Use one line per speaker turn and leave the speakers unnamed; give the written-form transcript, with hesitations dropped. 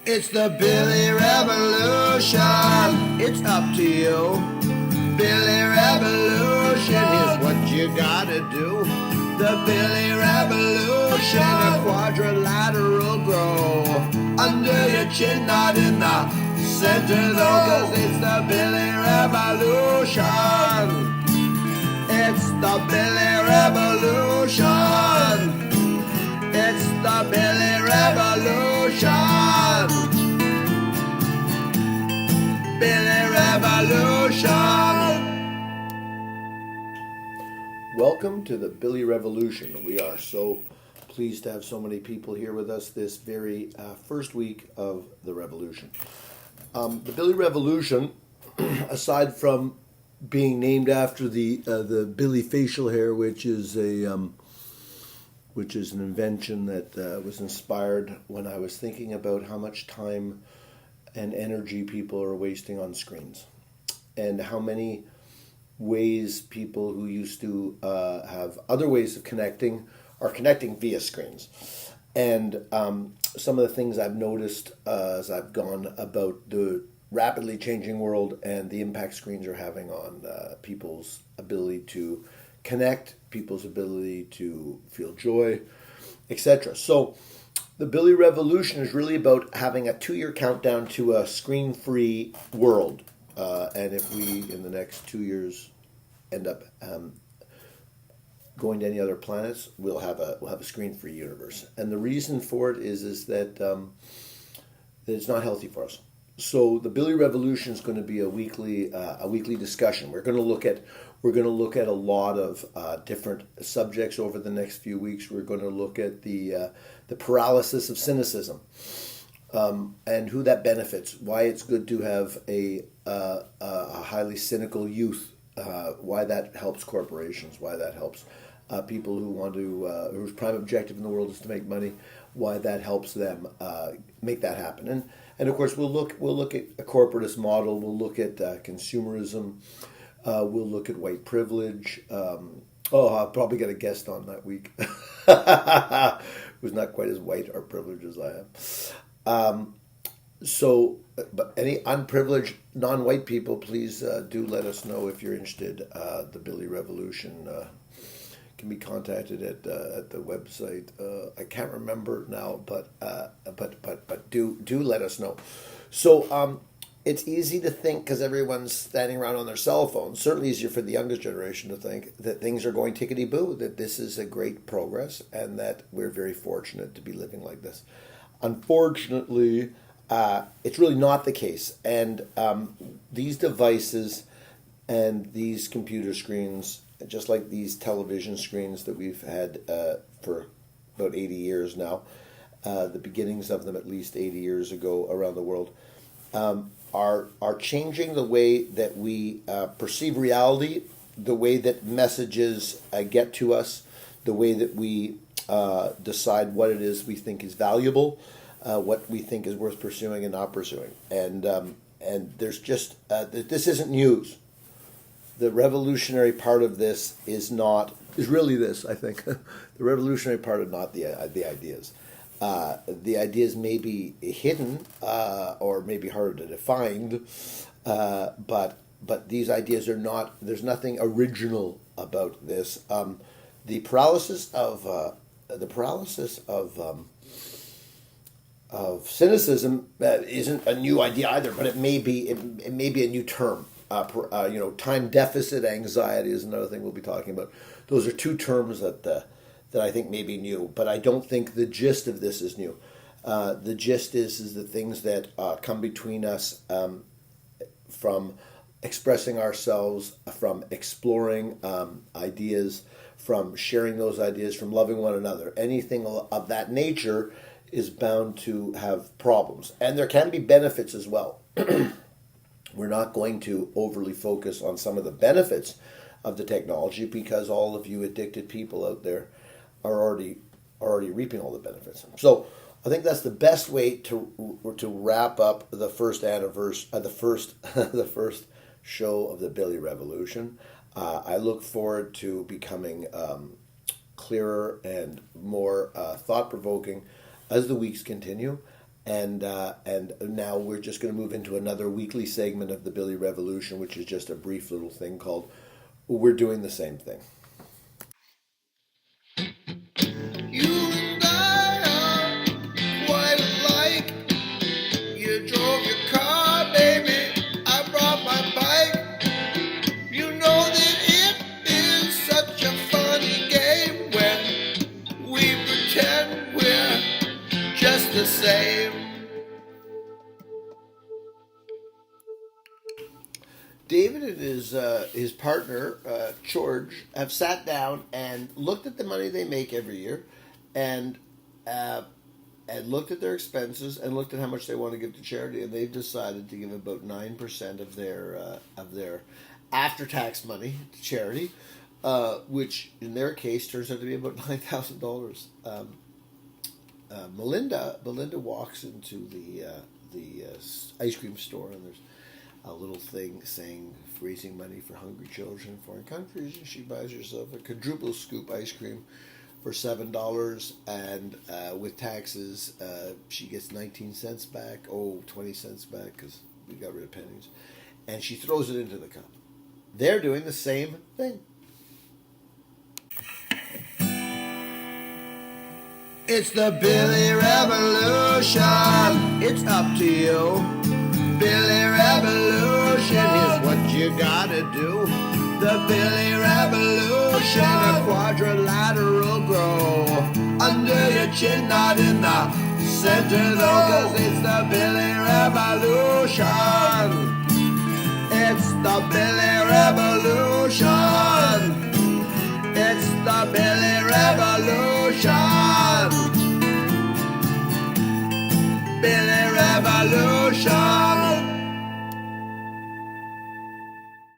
It's the Billy Revolution. It's up to you. Billy Revolution. Here's what you gotta do. The Billy Revolution. A quadrilateral grow. Under your chin, not in the center though. Cause it's the Billy Revolution. It's the Billy Revolution. It's the Billy Revolution. Billy Revolution. Welcome to the Billy Revolution. We are so pleased to have so many people here with us this very first week of the revolution. The Billy Revolution, aside from being named after the Billy facial hair, which is an invention that was inspired when I was thinking about how much time and energy people are wasting on screens, and how many ways people who used to have other ways of connecting are connecting via screens. And some of the things I've noticed as I've gone about the rapidly changing world and the impact screens are having on people's ability to connect, people's ability to feel joy, etc. So the Billy Revolution is really about having a 2-year countdown to a screen-free world. And if we, in the next 2 years, end up going to any other planets, we'll have a screen-free universe. And the reason for it is that it's not healthy for us. So the Billy Revolution is going to be a weekly discussion. We're going to look at a lot of different subjects over the next few weeks. We're going to look at the paralysis of cynicism, and who that benefits. Why it's good to have a highly cynical youth. Why that helps corporations. Why that helps people who want to whose prime objective in the world is to make money. Why that helps them make that happen. And of course, we'll look at a corporatist model. We'll look at consumerism. We'll look at white privilege. I'll probably get a guest on that week who's not quite as white or privileged as I am. But any unprivileged non-white people, please do let us know if you're interested. The Billy Revolution can be contacted at the website. I can't remember now, but do let us know. So it's easy to think, because everyone's standing around on their cell phones. Certainly easier for the youngest generation to think that things are going tickety-boo, that this is a great progress, and that we're very fortunate to be living like this. Unfortunately, it's really not the case. And these devices and these computer screens, just like these television screens that we've had for about 80 years now, the beginnings of them at least 80 years ago around the world, are changing the way that we perceive reality, the way that messages get to us, the way that we decide what it is we think is valuable, what we think is worth pursuing and not pursuing. And there's just this isn't news. The revolutionary part of this is really this, I think. The revolutionary part of not the ideas. The ideas may be hidden or maybe harder to find, but these ideas are not. There's nothing original about this. The paralysis of cynicism isn't a new idea either, but it may be a new term. Time deficit anxiety is another thing we'll be talking about. Those are two terms that I think may be new, but I don't think the gist of this is new. The gist is the things that come between us from expressing ourselves, from exploring ideas, from sharing those ideas, from loving one another. Anything of that nature is bound to have problems. And there can be benefits as well. We're not going to overly focus on some of the benefits of the technology, because all of you addicted people out there are already reaping all the benefits. So I think that's the best way to wrap up the first anniversary, the first show of the Billy Revolution. I look forward to becoming clearer and more thought-provoking as the weeks continue. And now we're just going to move into another weekly segment of the Billy Revolution, which is just a brief little thing called "We're Doing the Same Thing."
You and I are quite alike. You drove your car, baby. I brought my bike. You know that it is such a funny game when we pretend we're just the same.
David and his partner George have sat down and looked at the money they make every year, and looked at their expenses and looked at how much they want to give to charity, and they've decided to give about 9% of their after tax money to charity, which in their case turns out to be about $9,000. Melinda walks into the ice cream store, and there's a little thing saying raising money for hungry children in foreign countries, and she buys herself a quadruple scoop ice cream for $7, and with taxes she gets 19 cents back, 20 cents back because we got rid of pennies, and she throws it into the cup. They're doing the same thing.
It's the Billy Revolution. It's up to you. Billy Revolution, here's what you gotta do. The Billy Revolution, a quadrilateral grow under your chin, not in the center though, cause it's the Billy Revolution. It's the Billy Revolution. It's the Billy Revolution. Billy Revolution.